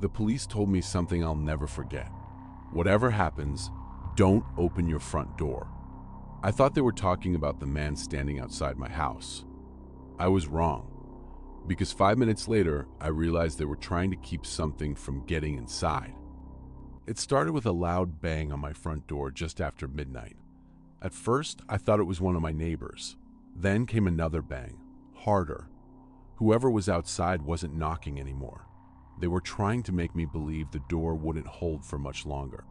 The police told me something I'll never forget. Whatever happens, don't open your front door. I thought they were talking about the man standing outside my house. I was wrong, because 5 minutes later, I realized they were trying to keep something from getting inside. It started with a loud bang on my front door just after midnight. At first, I thought it was one of my neighbors. Then came another bang, harder. Whoever was outside wasn't knocking anymore. They were trying to make me believe the door wouldn't hold for much longer.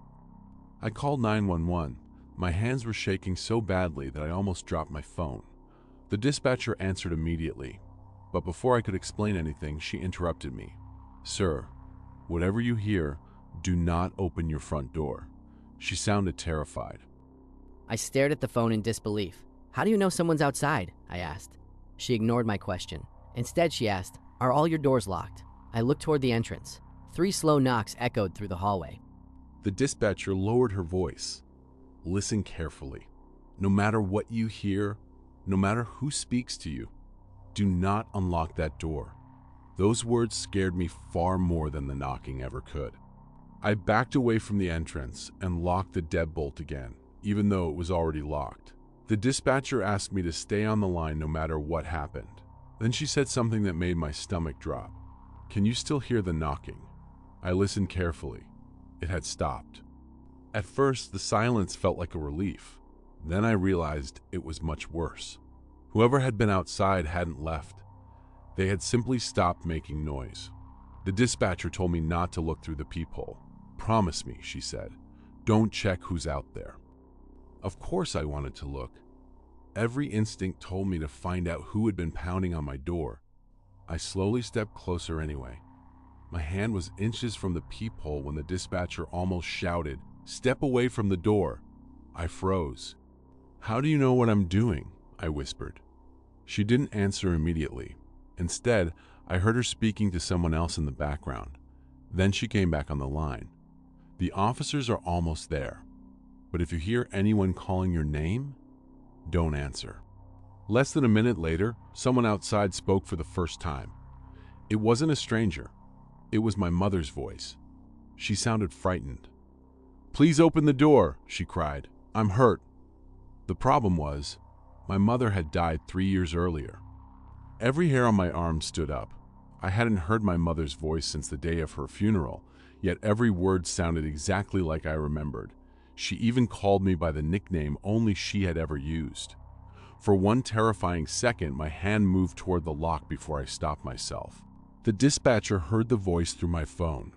I called 911. My hands were shaking so badly that I almost dropped my phone. The dispatcher answered immediately, but before I could explain anything, she interrupted me. "Sir, whatever you hear, do not open your front door." She sounded terrified. I stared at the phone in disbelief. "How do you know someone's outside?" I asked. She ignored my question. Instead, she asked, "Are all your doors locked?" I looked toward the entrance. 3 slow knocks echoed through the hallway. The dispatcher lowered her voice. "Listen carefully. No matter what you hear, no matter who speaks to you, do not unlock that door." Those words scared me far more than the knocking ever could. I backed away from the entrance and locked the deadbolt again, even though it was already locked. The dispatcher asked me to stay on the line no matter what happened. Then she said something that made my stomach drop. "Can you still hear the knocking?" I listened carefully. It had stopped. At first, the silence felt like a relief. Then I realized it was much worse. Whoever had been outside hadn't left. They had simply stopped making noise. The dispatcher told me not to look through the peephole. "Promise me," she said. "Don't check who's out there." Of course I wanted to look. Every instinct told me to find out who had been pounding on my door. I slowly stepped closer anyway. My hand was inches from the peephole when the dispatcher almost shouted, "Step away from the door." I froze. "How do you know what I'm doing?" I whispered. She didn't answer immediately. Instead, I heard her speaking to someone else in the background. Then she came back on the line. "The officers are almost there. But if you hear anyone calling your name, don't answer." Less than a minute later, someone outside spoke for the first time. It wasn't a stranger. It was my mother's voice. She sounded frightened. "Please open the door," she cried. "I'm hurt." The problem was, my mother had died 3 years earlier. Every hair on my arm stood up. I hadn't heard my mother's voice since the day of her funeral, yet every word sounded exactly like I remembered. She even called me by the nickname only she had ever used. For one terrifying second, my hand moved toward the lock before I stopped myself. The dispatcher heard the voice through my phone.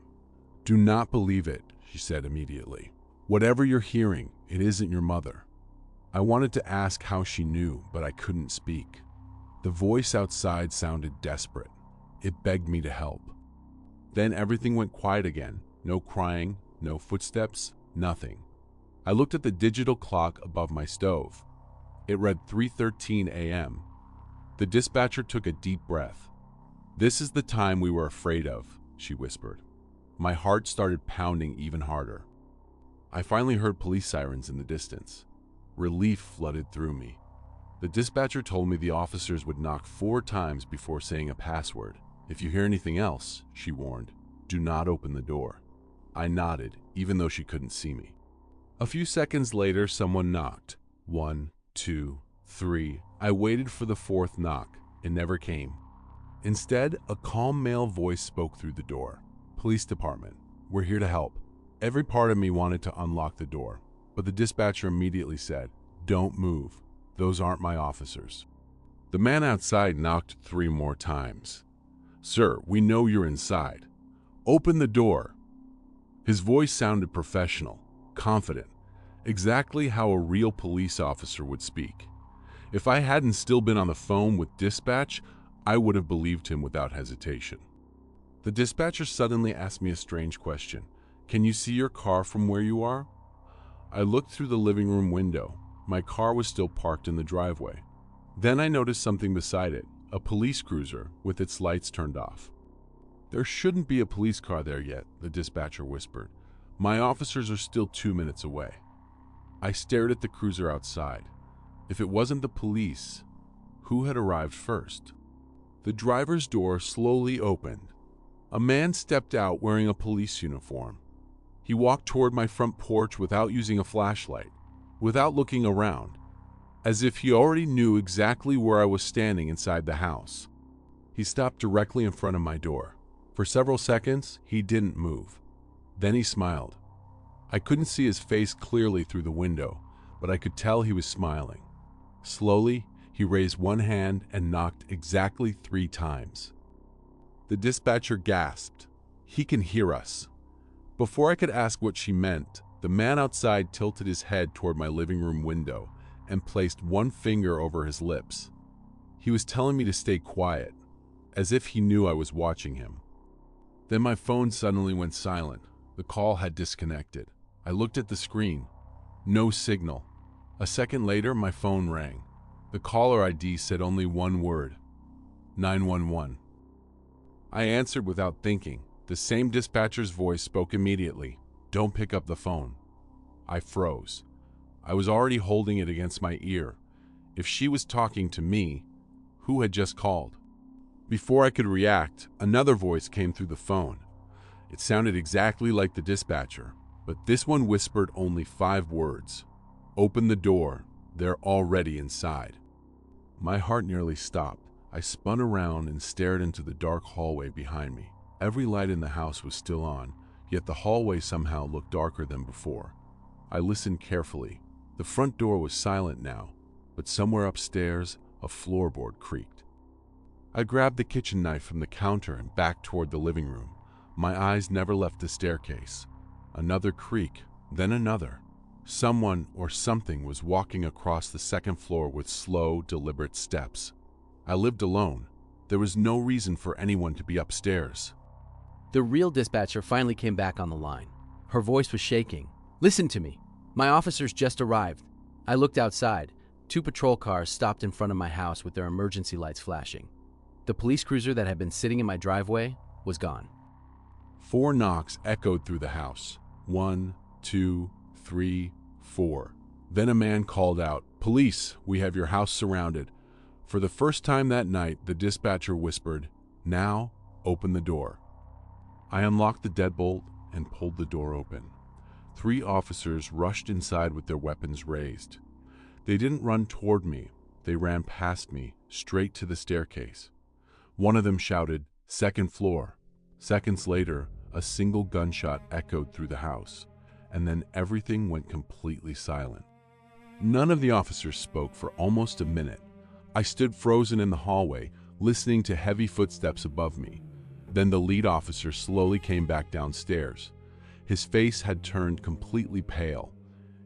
"Do not believe it," she said immediately. "Whatever you're hearing, it isn't your mother." I wanted to ask how she knew, but I couldn't speak. The voice outside sounded desperate. It begged me to help. Then everything went quiet again. No crying, no footsteps, nothing. I looked at the digital clock above my stove. It read 3:13 a.m. The dispatcher took a deep breath. "This is the time we were afraid of," she whispered. My heart started pounding even harder. I finally heard police sirens in the distance. Relief flooded through me. The dispatcher told me the officers would knock 4 times before saying a password. "If you hear anything else," she warned, "do not open the door." I nodded, even though she couldn't see me. A few seconds later, someone knocked. 1, 2, 3. I waited for the 4th knock. It never came. Instead, a calm male voice spoke through the door. "Police department, we're here to help." Every part of me wanted to unlock the door, but the dispatcher immediately said, "Don't move. Those aren't my officers." The man outside knocked 3 more times. "Sir, we know you're inside. Open the door." His voice sounded professional, confident, exactly how a real police officer would speak. If I hadn't still been on the phone with dispatch, I would have believed him without hesitation. The dispatcher suddenly asked me a strange question. "Can you see your car from where you are?" I looked through the living room window. My car was still parked in the driveway. Then I noticed something beside it, a police cruiser with its lights turned off. "There shouldn't be a police car there yet," the dispatcher whispered. "My officers are still 2 minutes away." I stared at the cruiser outside. If it wasn't the police, who had arrived first? The driver's door slowly opened. A man stepped out wearing a police uniform. He walked toward my front porch without using a flashlight, without looking around, as if he already knew exactly where I was standing inside the house. He stopped directly in front of my door. For several seconds, he didn't move. Then he smiled. I couldn't see his face clearly through the window, but I could tell he was smiling. Slowly, he raised one hand and knocked exactly 3 times. The dispatcher gasped. "He can hear us." Before I could ask what she meant, the man outside tilted his head toward my living room window and placed one finger over his lips. He was telling me to stay quiet, as if he knew I was watching him. Then my phone suddenly went silent. The call had disconnected. I looked at the screen. No signal. A second later, my phone rang. The caller ID said only one word: 911. I answered without thinking. The same dispatcher's voice spoke immediately. "Don't pick up the phone." I froze. I was already holding it against my ear. If she was talking to me, who had just called? Before I could react, another voice came through the phone. It sounded exactly like the dispatcher, but this one whispered only 5 words. "Open the door. They're already inside." My heart nearly stopped. I spun around and stared into the dark hallway behind me. Every light in the house was still on, yet the hallway somehow looked darker than before. I listened carefully. The front door was silent now, but somewhere upstairs, a floorboard creaked. I grabbed the kitchen knife from the counter and backed toward the living room. My eyes never left the staircase. Another creak, then another. Someone or something was walking across the second floor with slow, deliberate steps. I lived alone. There was no reason for anyone to be upstairs. The real dispatcher finally came back on the line. Her voice was shaking. "Listen to me. My officers just arrived." I looked outside. 2 patrol cars stopped in front of my house with their emergency lights flashing. The police cruiser that had been sitting in my driveway was gone. 4 knocks echoed through the house. 1, 2, 3, 4. Then a man called out, "Police, we have your house surrounded." For the first time that night, the dispatcher whispered, "Now, open the door." I unlocked the deadbolt and pulled the door open. 3 officers rushed inside with their weapons raised. They didn't run toward me. They ran past me, straight to the staircase. One of them shouted, "Second floor." Seconds later, a single gunshot echoed through the house, and then everything went completely silent. None of the officers spoke for almost a minute. I stood frozen in the hallway, listening to heavy footsteps above me. Then the lead officer slowly came back downstairs. His face had turned completely pale.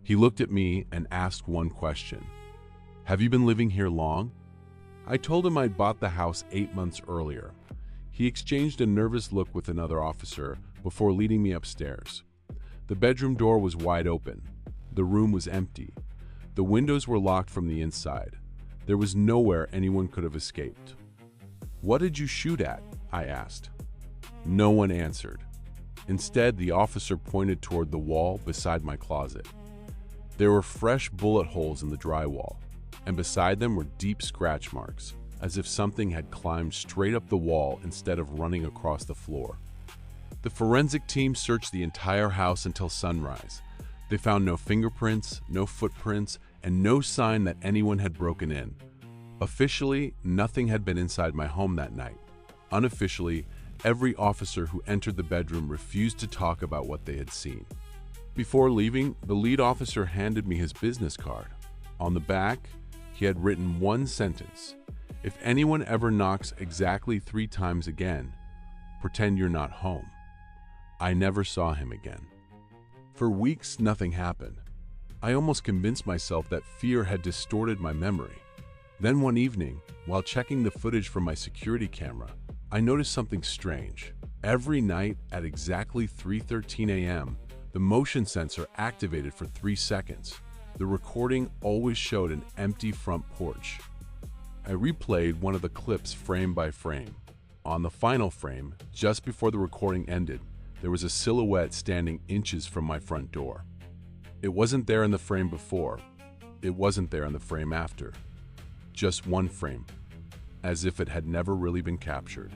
He looked at me and asked one question: "Have you been living here long?" I told him I'd bought the house 8 months earlier. He exchanged a nervous look with another officer before leading me upstairs. The bedroom door was wide open. The room was empty. The windows were locked from the inside. There was nowhere anyone could have escaped. "What did you shoot at?" I asked. No one answered. Instead, the officer pointed toward the wall beside my closet. There were fresh bullet holes in the drywall, and beside them were deep scratch marks, as if something had climbed straight up the wall instead of running across the floor. The forensic team searched the entire house until sunrise. They found no fingerprints, no footprints, and no sign that anyone had broken in. Officially, nothing had been inside my home that night. Unofficially, every officer who entered the bedroom refused to talk about what they had seen. Before leaving, the lead officer handed me his business card. On the back, he had written one sentence: "If anyone ever knocks exactly 3 times again, pretend you're not home." I never saw him again. For weeks, nothing happened. I almost convinced myself that fear had distorted my memory. Then one evening, while checking the footage from my security camera, I noticed something strange. Every night at exactly 3:13 a.m., the motion sensor activated for 3 seconds. The recording always showed an empty front porch. I replayed one of the clips frame by frame. On the final frame, just before the recording ended, there was a silhouette standing inches from my front door. It wasn't there in the frame before. It wasn't there in the frame after. Just one frame, as if it had never really been captured.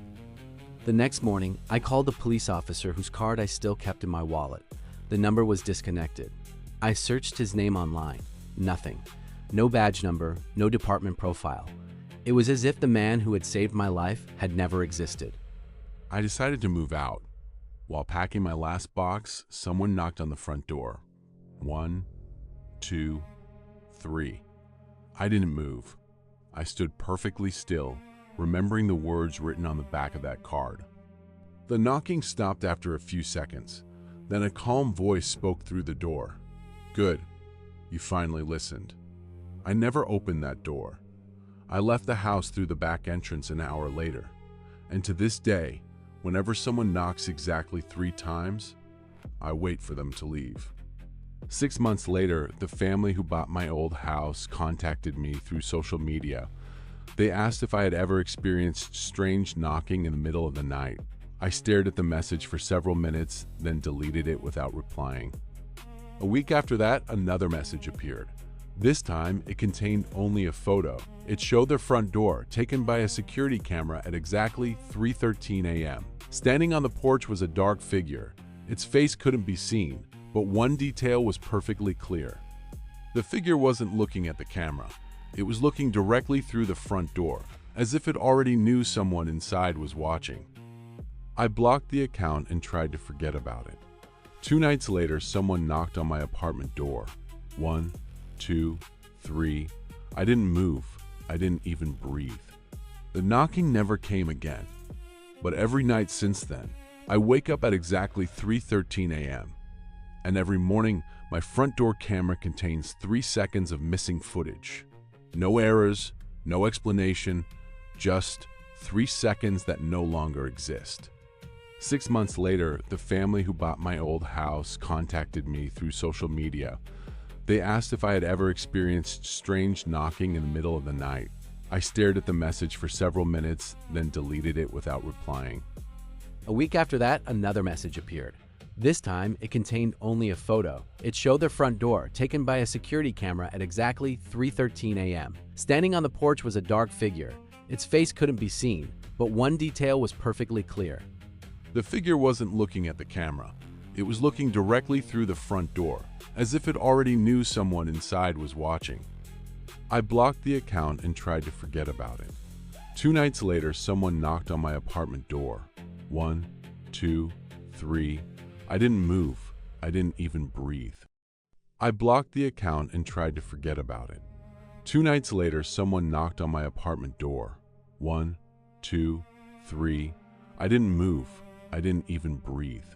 The next morning, I called the police officer whose card I still kept in my wallet. The number was disconnected. I searched his name online. Nothing. No badge number, no department profile. It was as if the man who had saved my life had never existed. I decided to move out. While packing my last box, someone knocked on the front door. 1, 2, 3. I didn't move. I stood perfectly still, remembering the words written on the back of that card. The knocking stopped after a few seconds. Then a calm voice spoke through the door. "Good. You finally listened." I never opened that door. I left the house through the back entrance an hour later. And to this day, whenever someone knocks exactly 3 times, I wait for them to leave. 6 months later, the family who bought my old house contacted me through social media. They asked if I had ever experienced strange knocking in the middle of the night. I stared at the message for several minutes, then deleted it without replying. A week after that, another message appeared. This time, it contained only a photo. It showed their front door, taken by a security camera at exactly 3:13 a.m. Standing on the porch was a dark figure. Its face couldn't be seen, but one detail was perfectly clear. The figure wasn't looking at the camera. It was looking directly through the front door, as if it already knew someone inside was watching. I blocked the account and tried to forget about it. 2 nights later, someone knocked on my apartment door. 1, 2, 3. I didn't move. I didn't even breathe. The knocking never came again. But every night since then, I wake up at exactly 3:13 a.m. And every morning, my front door camera contains 3 seconds of missing footage. No errors, no explanation, just 3 seconds that no longer exist. 6 months later, the family who bought my old house contacted me through social media. They asked if I had ever experienced strange knocking in the middle of the night. I stared at the message for several minutes, then deleted it without replying. A week after that, another message appeared. This time, it contained only a photo. It showed their front door, taken by a security camera at exactly 3:13 a.m. Standing on the porch was a dark figure. Its face couldn't be seen, but one detail was perfectly clear. The figure wasn't looking at the camera. It was looking directly through the front door, as if it already knew someone inside was watching. I blocked the account and tried to forget about it. 2 nights later, someone knocked on my apartment door. 1, 2, 3. I didn't move. I didn't even breathe. I blocked the account and tried to forget about it. 2 nights later, someone knocked on my apartment door. 1, 2, 3. I didn't move. I didn't even breathe.